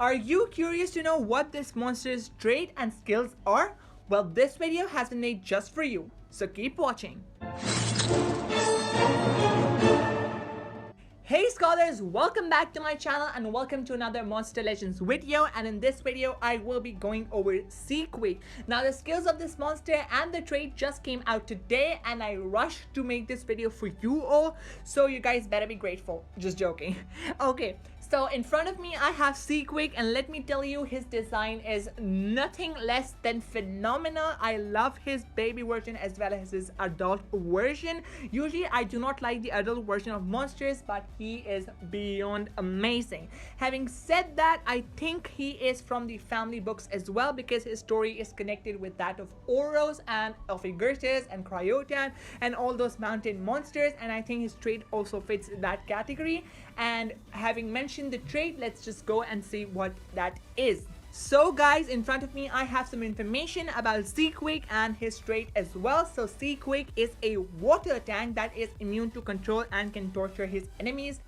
Are you curious to know what this monster's trait and skills are? Well, this video has been made just for you, so keep watching. Hey scholars, welcome back to my channel and welcome to another Monster Legends video, and in this video I will be going over Seaquake. Now the skills of this monster and the trait just came out today and I rushed to make this video for you all, so you guys better be grateful. Just joking. Okay, so in front of me I have Seaquake, and let me tell you, his design is nothing less than phenomenal. I love his baby version as well as his adult version. Usually I do not like the adult version of monsters, but he is beyond amazing. Having said that, I think he is from the family books as well, because his story is connected with that of Oros and Elfigurtus and Cryotan and all those mountain monsters, and I think his trait also fits that category. And having mentioned the trait, let's just go and see what that is. So guys, in front of me I have some information about Seaquake and his trait as well. So Seaquake is a water tank that is immune to control and can torture his enemies.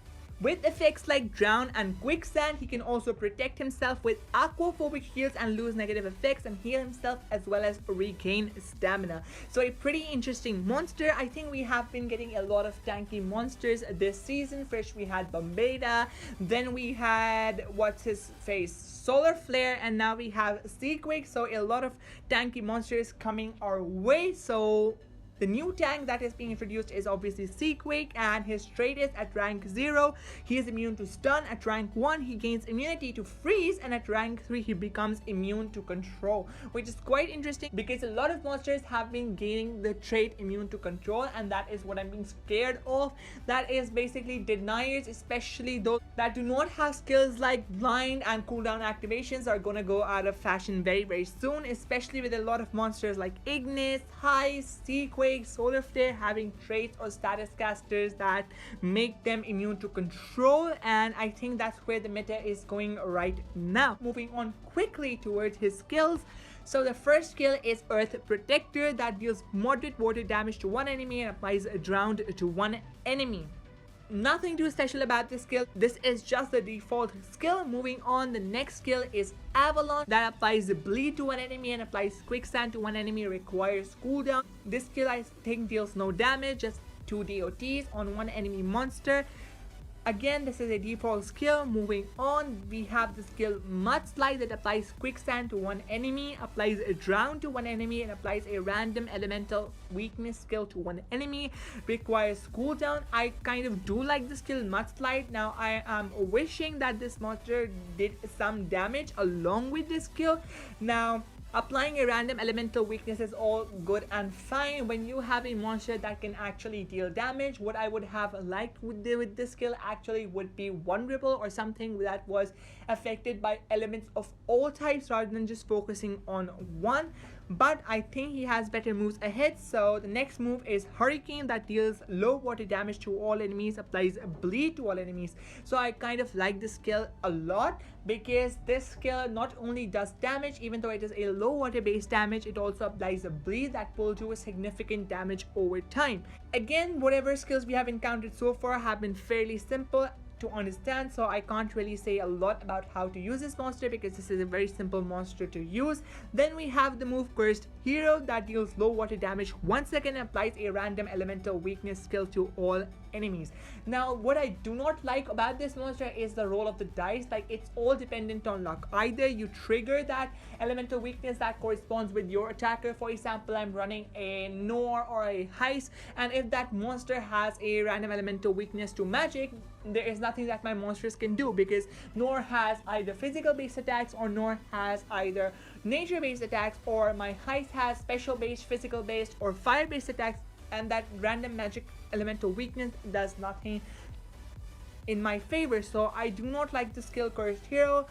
With effects like drown and quicksand, he can also protect himself with aquaphobic heals and lose negative effects and heal himself as well as regain stamina. So a pretty interesting monster. I think we have been getting a lot of tanky monsters this season. First we had Bombada, then we had what's his face, Solar Flare, and now we have Seaquake. So a lot of tanky monsters coming our way. So the new tank that is being introduced is obviously Seaquake, and his trait is at rank 0, he is immune to stun. At rank 1, he gains immunity to freeze, and at rank 3, he becomes immune to control, which is quite interesting because a lot of monsters have been gaining the trait immune to control, and that is what I'm being scared of. That is basically deniers, especially those that do not have skills like blind and cooldown activations, are gonna go out of fashion very soon, especially with a lot of monsters like Ignis, Heist, Seaquake, Solar Flare having traits or status casters that make them immune to control, and I think that's where the meta is going right now. Moving on quickly towards his skills. So the first skill is Earth Protector, that deals moderate water damage to one enemy and applies a drowned to one enemy. Nothing too special about this skill, this is just the default skill. Moving on, the next skill is Avalon, that applies bleed to one enemy and applies quicksand to one enemy, requires cooldown. This skill I think deals no damage, just 2 DOTs on one enemy monster. Again, this is a default skill. Moving on, we have the skill Mudslide, that applies quicksand to one enemy, applies a drown to one enemy, and applies a random elemental weakness skill to one enemy, requires cooldown. I kind of do like the skill Mudslide. Now I am wishing that this monster did some damage along with this skill. Now applying a random elemental weakness is all good and fine when you have a monster that can actually deal damage. What I would have liked with this skill actually would be vulnerable, or something that was affected by elements of all types rather than just focusing on one. But I think he has better moves ahead. So the next move is Hurricane, that deals low water damage to all enemies, applies bleed to all enemies. So I kind of like this skill a lot, because this skill not only does damage, even though it is a low water based damage, it also applies a bleed that will do a significant damage over time. Again, whatever skills we have encountered so far have been fairly simple to understand, so I can't really say a lot about how to use this monster because this is a very simple monster to use. Then we have the move Cursed Hero, that deals low water damage 1 second and applies a random elemental weakness skill to all enemies. Now what I do not like about this monster is the roll of the dice. Like, it's all dependent on luck. Either you trigger that elemental weakness that corresponds with your attacker. For example, I'm running a Nor or a Heist, and if that monster has a random elemental weakness to magic, there is nothing that my monsters can do, because Nor has either physical based attacks or Nor has either nature based attacks, or my Heist has special based, physical based, or fire based attacks, and that random magic elemental weakness does nothing in my favor. So I do not like the skill Cursed Hero.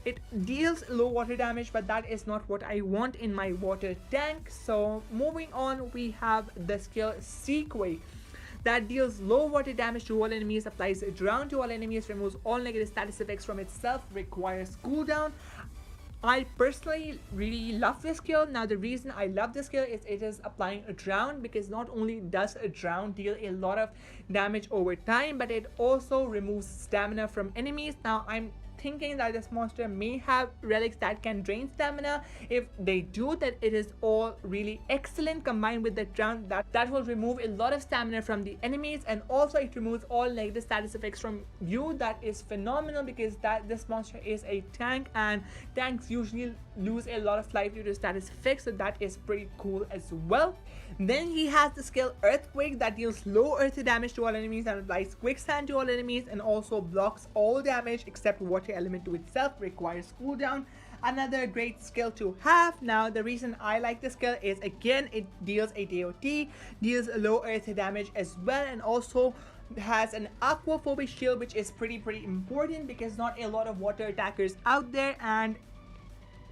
It deals low water damage, but that is not what I want in my water tank. So moving on, we have the skill Seaquake, that deals low water damage to all enemies, applies a drown to all enemies, removes all negative status effects from itself, requires cooldown. I personally really love this skill. Now the reason I love this skill is it is applying a drown, because not only does a drown deal a lot of damage over time, but it also removes stamina from enemies. Now I'm thinking that this monster may have relics that can drain stamina. If they do, then it is all really excellent. Combined with the drown, that will remove a lot of stamina from the enemies, and also it removes all negative status effects from you. That is phenomenal because this monster is a tank, and tanks usually lose a lot of life due to status effects, so that is pretty cool as well. Then he has the skill Earthquake that deals low earth damage to all enemies and applies quicksand to all enemies, and also blocks all damage except water element to itself, requires cooldown. Another great skill to have. Now the reason I like this skill is, again, it deals a DOT, deals low earth damage as well, and also has an aquaphobic shield, which is pretty important because not a lot of water attackers out there. And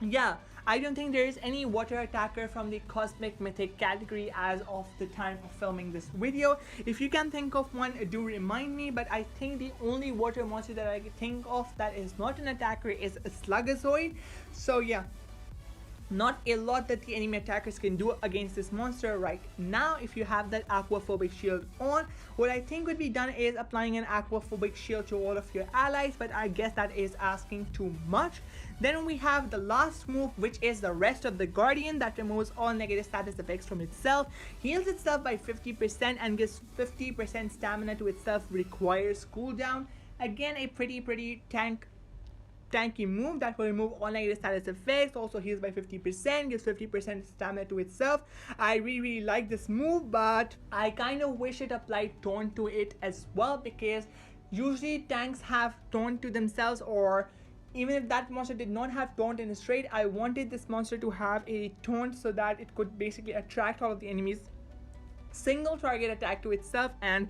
yeah, I don't think there is any water attacker from the cosmic mythic category as of the time of filming this video. If you can think of one, do remind me, but I think the only water monster that I can think of that is not an attacker is a Slugazoid. So yeah, not a lot that the enemy attackers can do against this monster right now. If you have that aquaphobic shield on, what I think would be done is applying an aquaphobic shield to all of your allies, but I guess that is asking too much. Then we have the last move, which is the Rest of the Guardian, that removes all negative status effects from itself, heals itself by 50% and gives 50% stamina to itself, requires cooldown. Again, a pretty tanky move that will remove all negative status effects, also heals by 50%, gives 50% stamina to itself. I really like this move, but I kind of wish it applied taunt to it as well, because usually tanks have taunt to themselves, or even if that monster did not have taunt in its trade, I wanted this monster to have a taunt so that it could basically attract all of the enemies' single target attack to itself and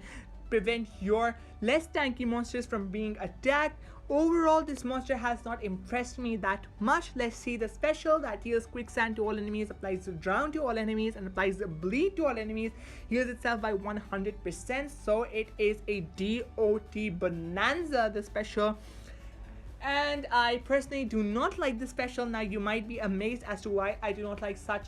prevent your less tanky monsters from being attacked. Overall, this monster has not impressed me that much. Let's see the special that deals quicksand to all enemies, applies drown to all enemies, and applies bleed to all enemies. Heals itself by 100%, so it is a DOT bonanza, the special. And I personally do not like the special. Now you might be amazed as to why I do not like such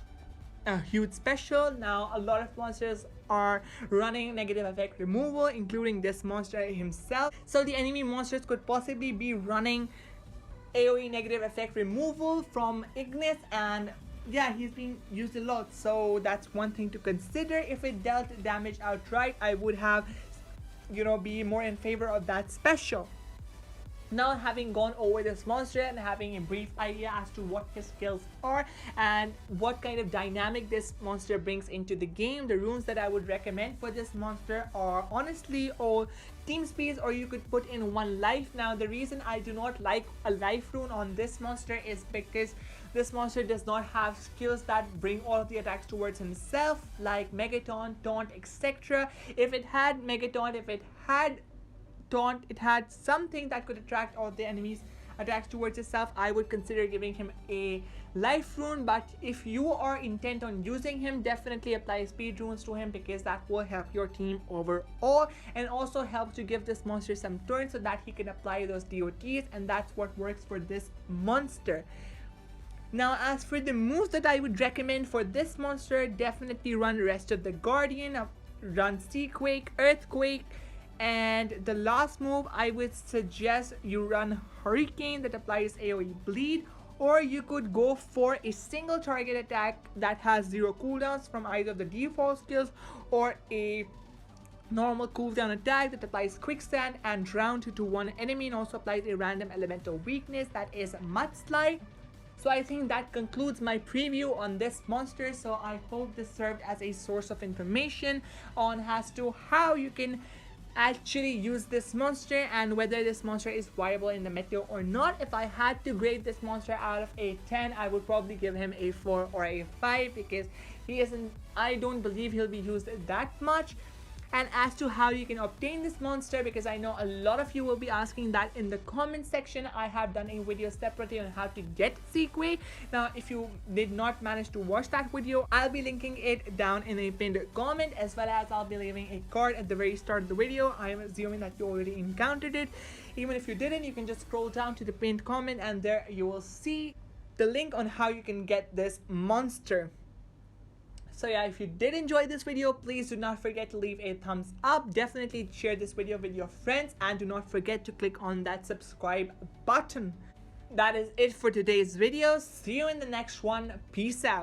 a huge special. Now a lot of monsters are running negative effect removal, including this monster himself, so the enemy monsters could possibly be running AoE negative effect removal from Ignis, and yeah, he's being used a lot, so that's one thing to consider. If it dealt damage outright, I would have, be more in favor of that special. Now, having gone over this monster and having a brief idea as to what his skills are and what kind of dynamic this monster brings into the game, the runes that I would recommend for this monster are honestly all team speeds, or you could put in one life. Now, the reason I do not like a life rune on this monster is because this monster does not have skills that bring all of the attacks towards himself, like Megaton, Taunt, etc. If it had Megaton, if it had Taunt, it had something that could attract all the enemies attacks towards itself, I would consider giving him a life rune. But if you are intent on using him, definitely apply speed runes to him, because that will help your team overall and also help to give this monster some turns so that he can apply those DOTs, and that's what works for this monster. Now, as for the moves that I would recommend for this monster, definitely run Rest of the Guardian, run Seaquake, Earthquake, and the last move I would suggest you run Hurricane that applies AoE bleed, or you could go for a single target attack that has 0 cooldowns from either of the default skills, or a normal cooldown attack that applies quicksand and drown to one enemy and also applies a random elemental weakness that is Mudslide. So I think that concludes my preview on this monster. So I hope this served as a source of information on as to how you can actually use this monster and whether this monster is viable in the meta or not. If I had to grade this monster out of a 10, I would probably give him a 4 or a 5, because I don't believe he'll be used that much. And as to how you can obtain this monster, because I know a lot of you will be asking that in the comment section, I have done a video separately on how to get Seaquake. Now, if you did not manage to watch that video, I'll be linking it down in a pinned comment, as well as I'll be leaving a card at the very start of the video. I am assuming that you already encountered it. Even if you didn't, you can just scroll down to the pinned comment and there you will see the link on how you can get this monster. So yeah, if you did enjoy this video, please do not forget to leave a thumbs up. Definitely share this video with your friends and do not forget to click on that subscribe button. That is it for today's video. See you in the next one. Peace out.